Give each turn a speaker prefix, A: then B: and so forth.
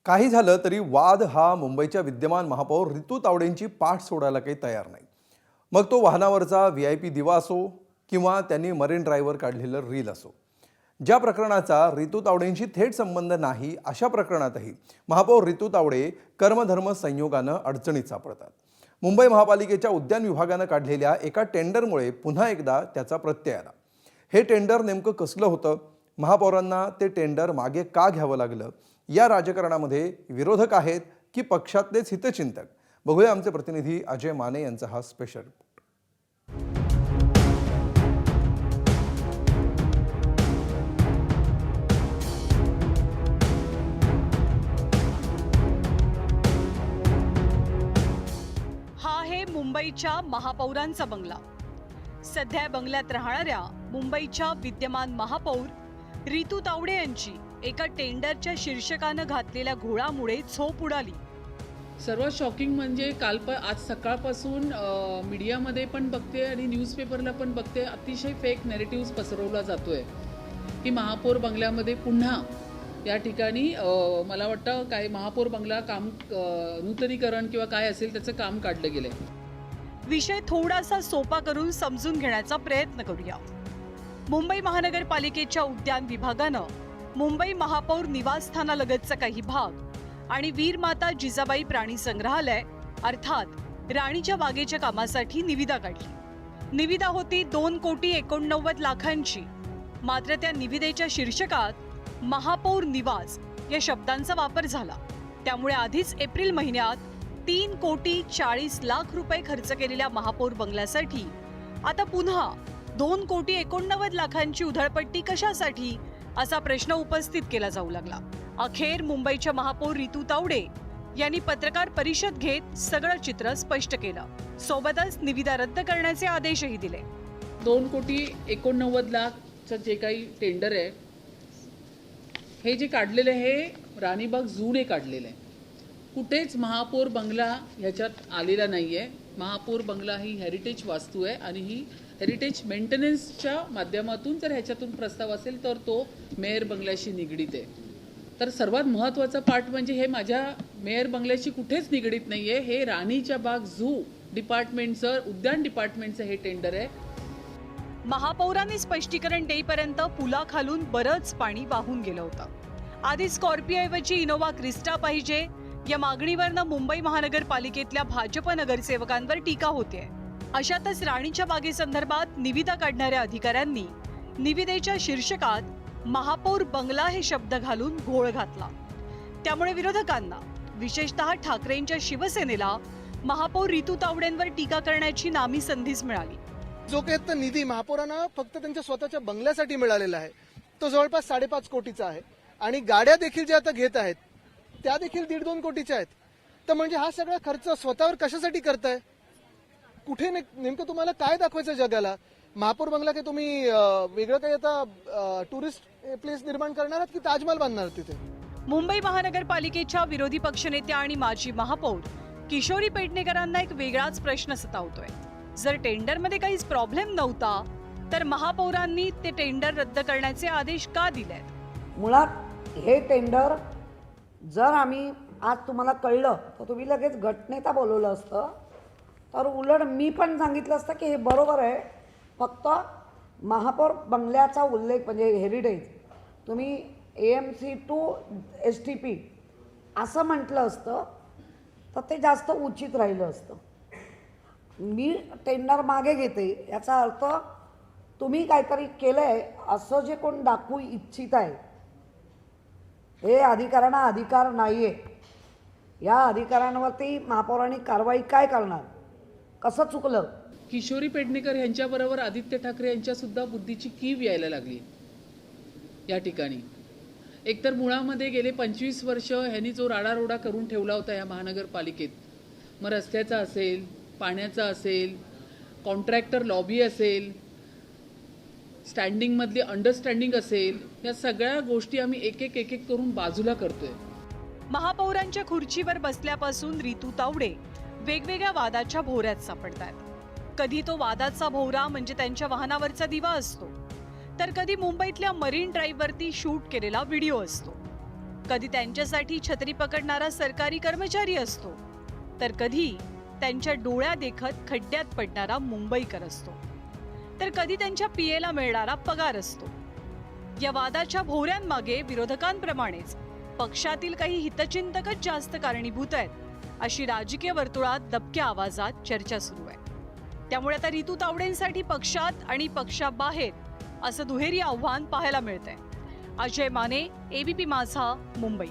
A: काही झालं तरी वाद हा मुंबईच्या विद्यमान महापौर रितू तावडेंची पाठ सोडायला काही तयार नाही। मग तो वाहनावरचा VIP दिवा असो किंवा त्यांनी मरीन ड्राईव्हवर काढलेलं रील असो। ज्या प्रकरणाचा रितू तावडेंशी थेट संबंध नाही अशा प्रकरणातही महापौर रितू तावडे कर्मधर्म संयोगानं अडचणीत सापडतात। मुंबई महापालिकेच्या उद्यान विभागानं काढलेल्या एका टेंडरमुळे पुन्हा एकदा त्याचा प्रत्यय आला। हे टेंडर नेमकं कसलं होतं, महापौरांना ते टेंडर मागे का घ्यावं लागलं, या राजकारणामध्ये विरोधक आहेत की पक्षातलेच हितचिंतक, बघूया आमचे प्रतिनिधी अजय माने यांचा हा स्पेशल रिपोर्ट।
B: हा आहे मुंबईच्या महापौरांचा बंगला। सध्या बंगल्यात राहणाऱ्या मुंबईच्या विद्यमान महापौर रितू तावडे यांची एका टेंडरच्या शीर्षकानं घातलेल्या घोळामुळे झोप उडाली।
C: सर्वात शॉकिंग म्हणजे आज सकाळपासून मीडियामध्ये पण बघते आणि न्यूजपेपरला पण बघते, अतिशय फेक नॅरेटिव्ह पसरवला जातोय की महापौर बंगल्यामध्ये पुन्हा या ठिकाणी मला वाटतं काय महापौर बंगला काम नूतनीकरण किंवा काय असेल त्याचं काम काढलं गेलंय।
B: विषय थोडासा सोपा करून समजून घेण्याचा प्रयत्न करूया। मुंबई महानगरपालिकेच्या उद्यान विभागानं मुंबई महापौर निवासस्थानालगतचा काही भाग आणि वीरमाता जिजाबाई प्राणी संग्रहालय अर्थात राणीच्या बागेच्या कामासाठी निविदा काढली। निविदा होती 2,89,00,00,000ची। मात्र त्या निविदेच्या शीर्षकात महापौर निवास या शब्दांचा वापर झाला। त्यामुळे आधीच एप्रिल महिन्यात 3,40,00,00,000 रुपये खर्च केलेल्या महापौर बंगल्यासाठी आता पुन्हा 2,89,00,00,000ची उधळपट्टी कशासाठी, असा प्रश्न उपस्थित केला जाऊ लागला। अखेर मुंबईच्या महापौर रितू तावडे यांनी पत्रकार परिषद घेत सगळं चित्र स्पष्ट केलं। सोबतच निविदा रद्द करण्याचे आदेशही दिले।
C: 2,89,00,00,000चं जे काही टेंडर आहे हे जे काढलेलं हे राणीबाग झूने काढलेलं आहे। कुठेच महापौर बंगला ह्याच्यात आलेला नाहीये। महापौर बंगला ही हेरिटेज वास्तू आहे आणि ही हेरिटेज मेंटेनन्सच्या माध्यमातून जर ह्याच्यातून प्रस्ताव असेल तर तो मेयर बंगल्याशी निगडीत आहे। तर सर्वात महत्त्वाचा पार्ट म्हणजे हे माझ्या मेयर बंगल्याशी कुठेच निगडीत नाहीये। हे राणीच्या बाग झू डिपार्टमेंटचं, उद्यान डिपार्टमेंटचं हे टेंडर आहे।
B: महापौरांनी स्पष्टीकरण देईपर्यंत पुलाखालून बरंच पाणी वाहून गेलं होतं। आधी स्कॉर्पिओऐवजी इनोवा क्रिस्टा पाहिजे या मागणीवरनं मुंबई महानगरपालिकेतल्या भाजप नगरसेवकांवर टीका होतेय। अशातच राणीच्या बागेसंदर्भात निविदा काढणाऱ्या अधिकाऱ्यांनी निविदेच्या शीर्षकात महापौर बंगला हे शब्द घालून घोळ घातला। त्यामुळे विरोधकांना, विशेषतः ठाकरेंच्या शिवसेनेला महापौर रितू तावडेंवर टीका करण्याची नामी संधीच मिळाली।
D: जो काही निधी महापौरांना फक्त त्यांच्या स्वतःच्या बंगल्यासाठी मिळालेला आहे तो जवळपास 5.5 कोटीचा आहे आणि गाड्या देखील ज्या आता घेत आहेत त्या देखील 1.5-2 कोटीच्या आहेत। तर म्हणजे हा सगळा खर्च स्वतःवर कशासाठी करताय? कुठे नेमकं तुम्हाला काय दाखवायचं जगाला? महापौर बंगला काय तुम्ही वेगळं काही आता टुरिस्ट प्लेस निर्माण करणार आहात की ताजमहल बांधणार तिथे?
B: मुंबई महानगरपालिकेच्या विरोधी पक्षनेत्या आणि माजी महापौर किशोरी पेडणेकरांना एक वेगळाच प्रश्न सतावतोय। जर टेंडरमध्ये काहीच प्रॉब्लेम नव्हता तर महापौरांनी ते टेंडर रद्द करण्याचे आदेश का दिलेत?
E: मुळात हे टेंडर जर आम्ही आज तुम्हाला कळलं तर तुम्ही लगेच गटनेता बोलवलं असतं, तर उलट मी पण सांगितलं असतं की हे बरोबर आहे, फक्त महापौर बंगल्याचा उल्लेख म्हणजे हेरिटेज तुम्ही AMC टू STP असं म्हटलं असतं तर ते जास्त उचित राहिलं असतं। मी टेंडर मागे घेते याचा अर्थ तुम्ही काहीतरी केलं आहे असं जे कोण दाखवू इच्छित आहे हे अधिकाऱ्यांना अधिकार नाही आहे। या अधिकाऱ्यांवरती महापौरांनी कारवाई काय करणार? कसं चुकलं?
C: किशोरी पेडणेकर यांच्याबरोबर आदित्य ठाकरे यांच्या सुद्धा बुद्धीची कीव यायला लागली या ठिकाणी। एकतर मुळामध्ये गेले 25 वर्ष ह्यांनी जो राडारोडा करून ठेवला होता या महानगरपालिकेत, मग रस्त्याचा असेल, पाण्याचा असेल, कॉन्ट्रॅक्टर लॉबी असेल, स्टँडिंगमधली अंडरस्टँडिंग असेल, या सगळ्या गोष्टी आम्ही एक एक करून बाजूला करतोय।
B: महापौरांच्या खुर्चीवर बसल्यापासून रितू तावडे वेगवेगळ्या वादाच्या भोवऱ्यात सापडतात। कधी तो वादाचा भोवरा म्हणजे त्यांच्या वाहनावरचा दिवा असतो, तर कधी मुंबईतल्या मरीन ड्राईव्हवरती शूट केलेला व्हिडिओ असतो। कधी त्यांच्यासाठी छत्री पकडणारा सरकारी कर्मचारी असतो, तर कधी त्यांच्या डोळ्या देखत खड्ड्यात पडणारा मुंबईकर असतो, तर कधी त्यांच्या पीएला मिळणारा पगार असतो. या वादाच्या भोवऱ्यांमागे विरोधकांप्रमाणेच पक्षातील काही हितचिंतकच जास्त कारणीभूत आहेत, अशी राजकीय वर्तुळात दबक्या आवाजात चर्चा सुरू आहे. त्यामुळे आता रितू तावडेंसाठी पक्षात आणि पक्षाबाहेर असं दुहेरी आव्हान पाहायला मिळतंय. अजय माने, एबीपी माझा, मुंबई.